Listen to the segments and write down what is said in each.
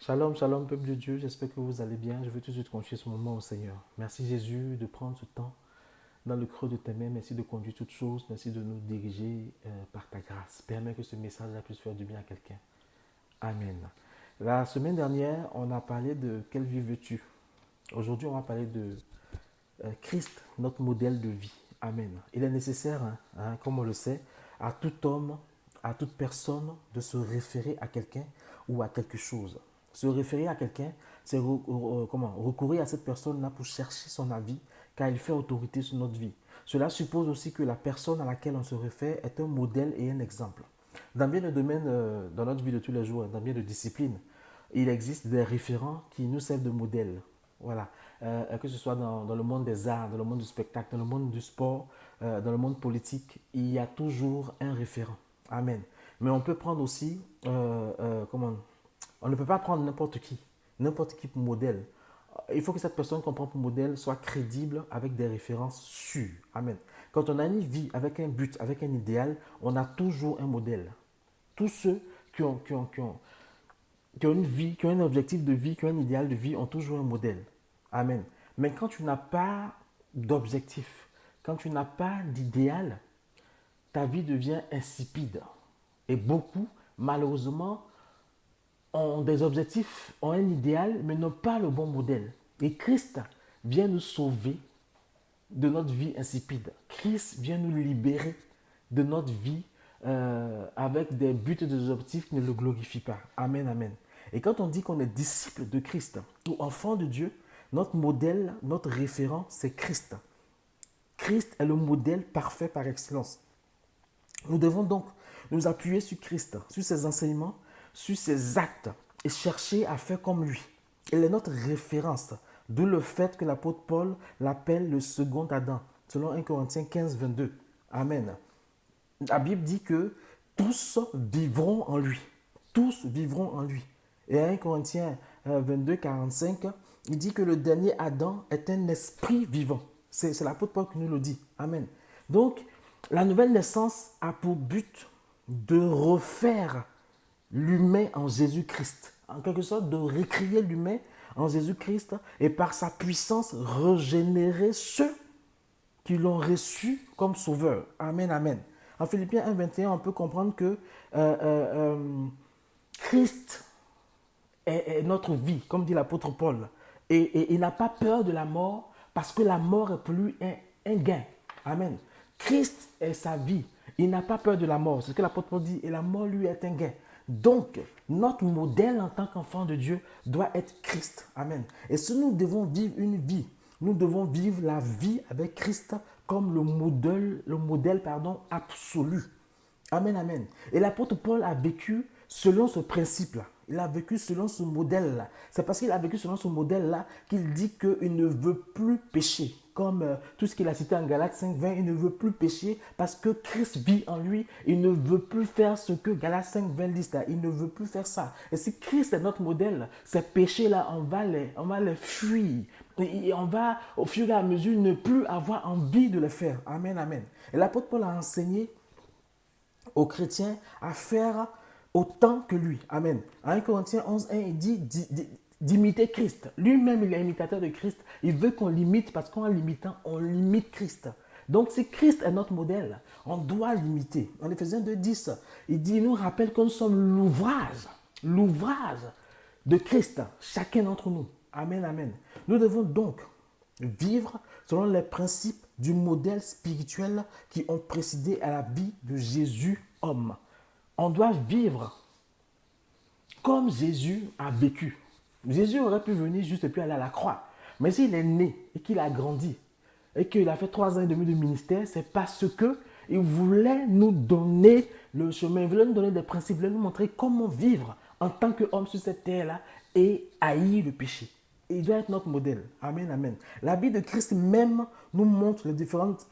Shalom, shalom, peuple de Dieu, j'espère que vous allez bien. Je veux tout de suite confier ce moment au Seigneur. Merci Jésus de prendre ce temps dans le creux de tes mains. Merci de conduire toutes choses. Merci de nous diriger par ta grâce. Permets que ce message puisse faire du bien à quelqu'un. Amen. La semaine dernière, on a parlé de quelle vie veux-tu. Aujourd'hui, on va parler de Christ, notre modèle de vie. Amen. Il est nécessaire, comme on le sait, à tout homme, à toute personne de se référer à quelqu'un ou à quelque chose. Se référer à quelqu'un, c'est recourir à cette personne-là pour chercher son avis, car il fait autorité sur notre vie. Cela suppose aussi que la personne à laquelle on se réfère est un modèle et un exemple. Dans bien de domaines, dans notre vie de tous les jours, dans bien de disciplines, il existe des référents qui nous servent de modèle. Voilà. Que ce soit dans le monde des arts, dans le monde du spectacle, dans le monde du sport, dans le monde politique, il y a toujours un référent. Amen. Mais on peut prendre aussi, on ne peut pas prendre n'importe qui pour modèle. Il faut que cette personne qu'on prend pour modèle soit crédible avec des références sûres. Amen. Quand on a une vie avec un but, avec un idéal, on a toujours un modèle. Tous ceux qui ont une vie, qui ont un objectif de vie, qui ont un idéal de vie, ont toujours un modèle. Amen. Mais quand tu n'as pas d'objectif, quand tu n'as pas d'idéal, ta vie devient insipide. Et beaucoup, malheureusement, ont des objectifs, ont un idéal, mais n'ont pas le bon modèle. Et Christ vient nous sauver de notre vie insipide. Christ vient nous libérer de notre vie avec des buts et des objectifs qui ne le glorifient pas. Amen, amen. Et quand on dit qu'on est disciple de Christ ou enfant de Dieu, notre modèle, notre référent, c'est Christ. Christ est le modèle parfait par excellence. Nous devons donc nous appuyer sur Christ, sur ses enseignements, sur ses actes et chercher à faire comme lui. Il est notre référence, d'où le fait que l'apôtre Paul l'appelle le second Adam, selon 1 Corinthiens 15, 22. Amen. La Bible dit que tous vivront en lui. Tous vivront en lui. Et 1 Corinthiens 22, 45, il dit que le dernier Adam est un esprit vivant. C'est l'apôtre Paul qui nous le dit. Amen. Donc, la nouvelle naissance a pour but de refaire l'humain en Jésus-Christ. En quelque sorte, de recréer l'humain en Jésus-Christ et par sa puissance régénérer ceux qui l'ont reçu comme sauveur. Amen, amen. En Philippiens 1, 21, on peut comprendre que Christ est notre vie, comme dit l'apôtre Paul. Et il n'a pas peur de la mort parce que la mort est pour lui un gain. Amen. Christ est sa vie. Il n'a pas peur de la mort. C'est ce que l'apôtre Paul dit. Et la mort, lui, est un gain. Donc, notre modèle en tant qu'enfant de Dieu doit être Christ. Amen. Et si nous devons vivre une vie, nous devons vivre la vie avec Christ comme le modèle absolu. Amen, amen. Et l'apôtre Paul a vécu selon ce principe-là. Il a vécu selon ce modèle-là. C'est parce qu'il a vécu selon ce modèle-là qu'il dit qu'il ne veut plus pécher. Comme tout ce qu'il a cité en Galates 5, 20, il ne veut plus pécher parce que Christ vit en lui. Il ne veut plus faire ce que Galates 5, 20 dit là. Il ne veut plus faire ça. Et si Christ est notre modèle, ces péchés-là, on va les fuir. Et on va, au fur et à mesure, ne plus avoir envie de les faire. Amen, amen. Et l'apôtre Paul a enseigné aux chrétiens à faire autant que lui. Amen. En 1 Corinthiens 11, 1, il dit d'imiter Christ. Lui-même, il est imitateur de Christ. Il veut qu'on l'imite parce qu'en l'imitant, on limite Christ. Donc, si Christ est notre modèle, on doit l'imiter. En Éphésiens 2, 10, il nous rappelle que nous sommes l'ouvrage de Christ, chacun d'entre nous. Amen, amen. Nous devons donc vivre selon les principes du modèle spirituel qui ont précédé à la vie de Jésus, homme. On doit vivre comme Jésus a vécu. Jésus aurait pu venir juste et puis aller à la croix. Mais s'il est né et qu'il a grandi et qu'il a fait 3 ans et demi de ministère, c'est parce qu'il voulait nous donner le chemin, il voulait nous donner des principes, il voulait nous montrer comment vivre en tant qu'homme sur cette terre-là et haïr le péché. Il doit être notre modèle. Amen, amen. La vie de Christ même nous montre les différentes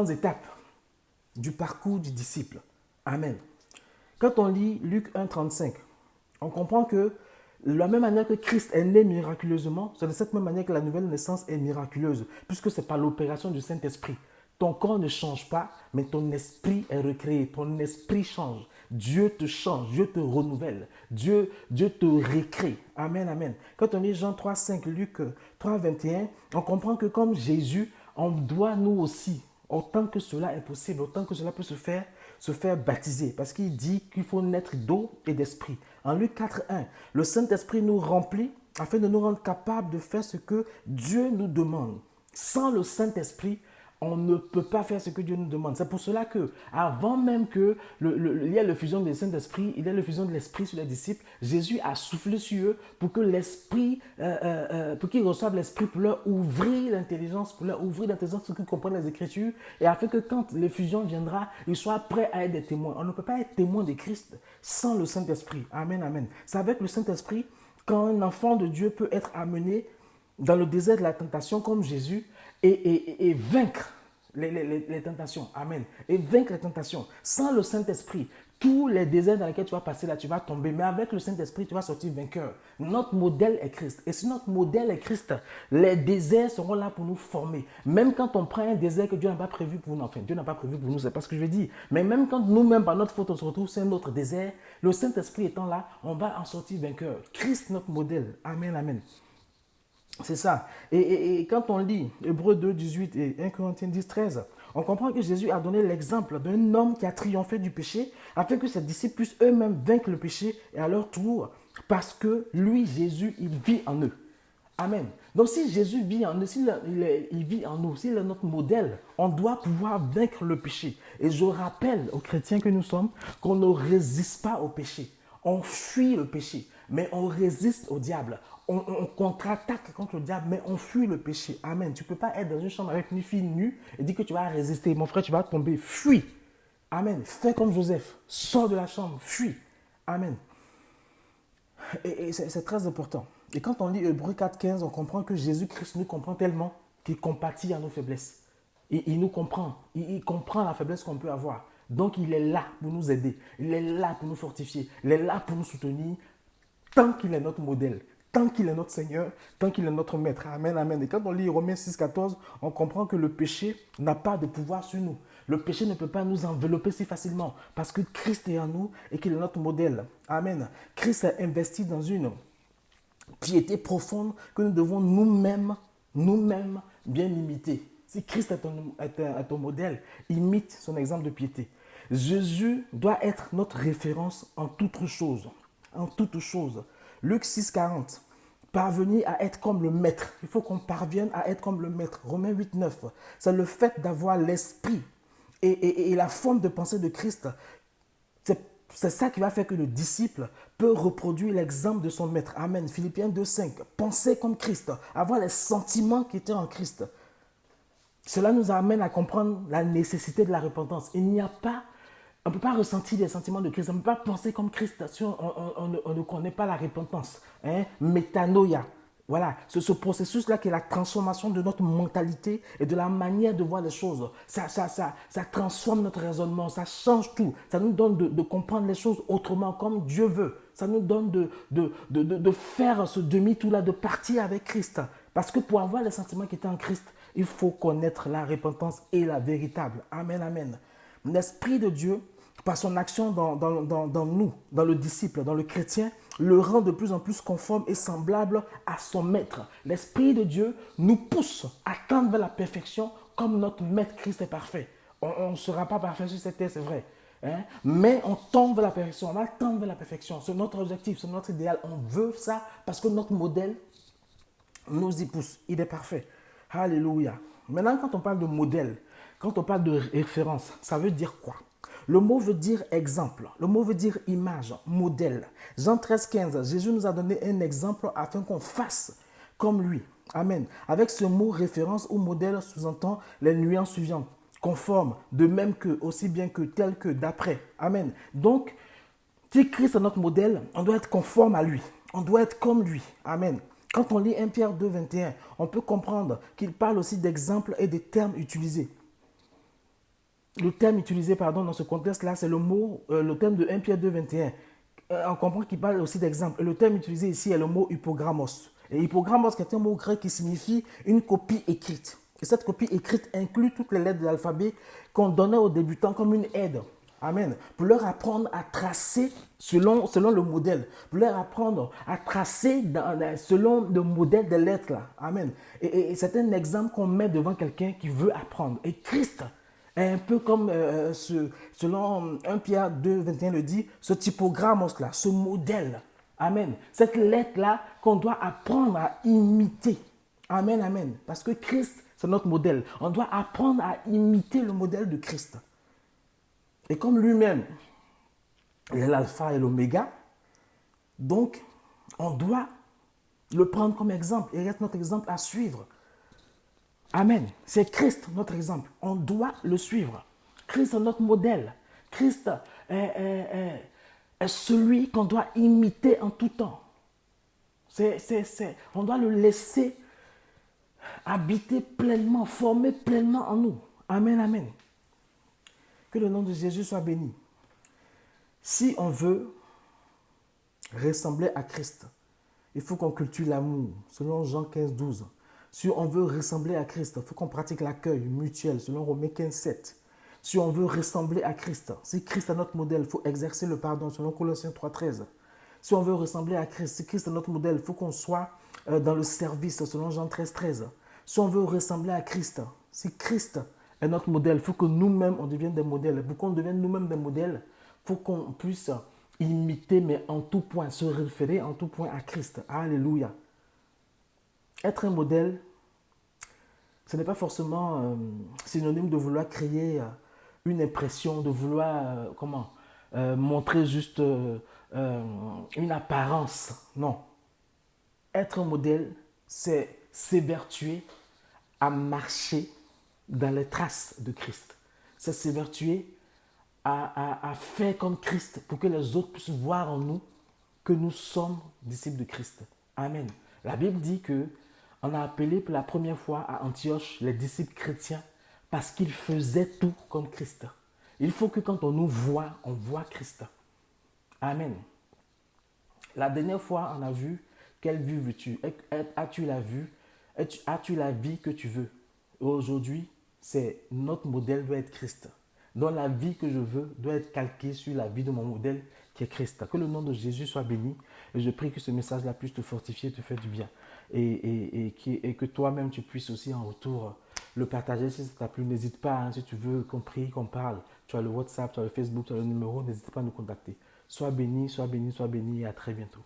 étapes du parcours du disciple. Amen. Quand on lit Luc 1, 35, on comprend que de la même manière que Christ est né miraculeusement, c'est de cette même manière que la nouvelle naissance est miraculeuse, puisque c'est par l'opération du Saint-Esprit. Ton corps ne change pas, mais ton esprit est recréé, ton esprit change. Dieu te change, Dieu te renouvelle, Dieu te récrée. Amen, amen. Quand on lit Jean 3, 5, Luc 3, 21, on comprend que comme Jésus, on doit nous aussi, autant que cela est possible, autant que cela peut se faire baptiser. Parce qu'il dit qu'il faut naître d'eau et d'esprit. En Luc 4, 1, le Saint-Esprit nous remplit afin de nous rendre capables de faire ce que Dieu nous demande. Sans le Saint-Esprit, on ne peut pas faire ce que Dieu nous demande. C'est pour cela que, avant même que il y ait l'effusion du Saint-Esprit, il y a l'effusion de l'Esprit sur les disciples, Jésus a soufflé sur eux pour que l'Esprit, pour qu'ils reçoivent l'Esprit pour leur ouvrir l'intelligence, pour qu'ils comprennent les Écritures, et afin que quand l'effusion viendra, ils soient prêts à être des témoins. On ne peut pas être témoin de Christ sans le Saint-Esprit. Amen, amen. C'est avec le Saint-Esprit qu'un enfant de Dieu peut être amené dans le désert de la tentation comme Jésus et vaincre les tentations. Amen. Et vaincre les tentations. Sans le Saint-Esprit, tous les déserts dans lesquels tu vas passer là, tu vas tomber. Mais avec le Saint-Esprit, tu vas sortir vainqueur. Notre modèle est Christ. Et si notre modèle est Christ, les déserts seront là pour nous former. Même quand on prend un désert que Dieu n'a pas prévu pour nous, enfin, Dieu n'a pas prévu pour nous, c'est pas ce que je veux dire. Mais même quand nous-mêmes, par notre faute, on se retrouve sur un autre désert, le Saint-Esprit étant là, on va en sortir vainqueur. Christ, notre modèle. Amen, amen. C'est ça. Et quand on lit Hébreux 2, 18 et 1 Corinthiens 10, 13, on comprend que Jésus a donné l'exemple d'un homme qui a triomphé du péché afin que ses disciples puissent eux-mêmes vaincre le péché et à leur tour, parce que lui, Jésus, il vit en eux. Amen. Donc si Jésus vit en nous, s'il vit en nous, s'il est notre modèle, on doit pouvoir vaincre le péché. Et je rappelle aux chrétiens que nous sommes qu'on ne résiste pas au péché. On fuit le péché, mais on résiste au diable. On contre-attaque contre le diable, mais on fuit le péché. Amen. Tu ne peux pas être dans une chambre avec une fille nue et dire que tu vas résister. Mon frère, tu vas tomber. Fuis. Amen. Fais comme Joseph. Sors de la chambre. Fuis. Amen. Et c'est très important. Et quand on lit Hébreux 4.15, on comprend que Jésus-Christ nous comprend tellement qu'il compatit à nos faiblesses. Et il nous comprend. Il comprend la faiblesse qu'on peut avoir. Donc, il est là pour nous aider. Il est là pour nous fortifier. Il est là pour nous soutenir tant qu'il est notre modèle. Tant qu'il est notre Seigneur, tant qu'il est notre Maître. Amen, amen. Et quand on lit Romains 6, 14, on comprend que le péché n'a pas de pouvoir sur nous. Le péché ne peut pas nous envelopper si facilement parce que Christ est en nous et qu'il est notre modèle. Amen. Christ a investi dans une piété profonde que nous devons nous-mêmes bien imiter. Si Christ est ton modèle, imite son exemple de piété. Jésus doit être notre référence en toutes choses. En toutes choses. Luc 6, 40. Parvenir à être comme le Maître. Il faut qu'on parvienne à être comme le Maître. Romains 8, 9. C'est le fait d'avoir l'esprit et la forme de pensée de Christ. C'est ça qui va faire que le disciple peut reproduire l'exemple de son Maître. Amen. Philippiens 2, 5. Penser comme Christ. Avoir les sentiments qui étaient en Christ. Cela nous amène à comprendre la nécessité de la repentance. On ne peut pas ressentir les sentiments de Christ. On ne peut pas penser comme Christ si on ne connaît pas la repentance. Métanoïa. Voilà, ce processus-là qui est la transformation de notre mentalité et de la manière de voir les choses. Ça transforme notre raisonnement, ça change tout. Ça nous donne de comprendre les choses autrement, comme Dieu veut. Ça nous donne de faire ce demi-tour-là, de partir avec Christ. Parce que pour avoir les sentiments qui étaient en Christ, il faut connaître la repentance et la véritable. Amen, amen. L'Esprit de Dieu, par son action dans nous, dans le disciple, dans le chrétien, le rend de plus en plus conforme et semblable à son Maître. L'Esprit de Dieu nous pousse à tendre vers la perfection comme notre Maître Christ est parfait. On ne sera pas parfait sur cette terre, c'est vrai. Mais on tend vers la perfection, on va tendre vers la perfection. C'est notre objectif, c'est notre idéal. On veut ça parce que notre modèle nous y pousse. Il est parfait. Alléluia. Maintenant, quand on parle de modèle, quand on parle de référence, ça veut dire quoi? Le mot veut dire exemple, le mot veut dire image, modèle. Jean 13, 15, Jésus nous a donné un exemple afin qu'on fasse comme lui. Amen. Avec ce mot référence ou modèle sous-entend les nuances suivantes. Conforme, de même que, aussi bien que, tel que, d'après. Amen. Donc, si Christ est notre modèle, on doit être conforme à lui. On doit être comme lui. Amen. Quand on lit 1 Pierre 2, 21, on peut comprendre qu'il parle aussi d'exemples et des termes utilisés. Le terme utilisé dans ce contexte-là, c'est le terme de 1 Pierre 2, 21. On comprend qu'il parle aussi d'exemple. Le terme utilisé ici est le mot hypogrammos. Et hypogrammos, est un mot grec qui signifie une copie écrite. Et cette copie écrite inclut toutes les lettres de l'alphabet qu'on donnait aux débutants comme une aide Amen. Pour leur apprendre à tracer selon le modèle. Pour leur apprendre à tracer selon le modèle des lettres. Là. Amen. Et c'est un exemple qu'on met devant quelqu'un qui veut apprendre. Et Christ est un peu comme, selon 1 Pierre 2, 21 le dit, ce typogrammos-là, ce modèle. Amen. Cette lettre-là qu'on doit apprendre à imiter. Amen, amen. Parce que Christ, c'est notre modèle. On doit apprendre à imiter le modèle de Christ. Et comme lui-même, il est l'alpha et l'oméga, donc on doit le prendre comme exemple. Il reste notre exemple à suivre. Amen. C'est Christ notre exemple. On doit le suivre. Christ est notre modèle. Christ est celui qu'on doit imiter en tout temps. On doit le laisser habiter pleinement, former pleinement en nous. Amen, amen. Que le nom de Jésus soit béni. Si on veut ressembler à Christ, il faut qu'on cultive l'amour, selon Jean 15, 12. Si on veut ressembler à Christ, il faut qu'on pratique l'accueil mutuel, selon Romains 15, 7. Si on veut ressembler à Christ, si Christ est notre modèle, il faut exercer le pardon, selon Colossiens 3, 13. Si on veut ressembler à Christ, si Christ est notre modèle, il faut qu'on soit dans le service, selon Jean 13, 13. Si on veut ressembler à Christ, si Christ est notre modèle, il faut que nous-mêmes, on devienne des modèles. Pour qu'on devienne nous-mêmes des modèles, il faut qu'on puisse imiter, mais en tout point, se référer en tout point à Christ. Alléluia. Être un modèle, ce n'est pas forcément synonyme de vouloir créer une impression, de vouloir, montrer juste une apparence. Non. Être un modèle, c'est s'évertuer à marcher dans les traces de Christ. C'est s'évertuer à faire comme Christ pour que les autres puissent voir en nous que nous sommes disciples de Christ. Amen. La Bible dit que on a appelé pour la première fois à Antioche les disciples chrétiens parce qu'ils faisaient tout comme Christ. Il faut que quand on nous voit, on voit Christ. Amen. La dernière fois, on a vu quelle vie veux-tu? As-tu la vue? As-tu la vie que tu veux? Aujourd'hui, c'est notre modèle doit être Christ. Donc la vie que je veux doit être calquée sur la vie de mon modèle qui est Christ. Que le nom de Jésus soit béni. Et je prie que ce message-là puisse te fortifier, te faire du bien. Et que toi-même tu puisses aussi en retour le partager si ça t'a plu. N'hésite pas, hein, si tu veux qu'on prie, qu'on parle. Tu as le WhatsApp, tu as le Facebook, tu as le numéro. N'hésite pas à nous contacter. Sois béni, sois béni, sois béni et à très bientôt.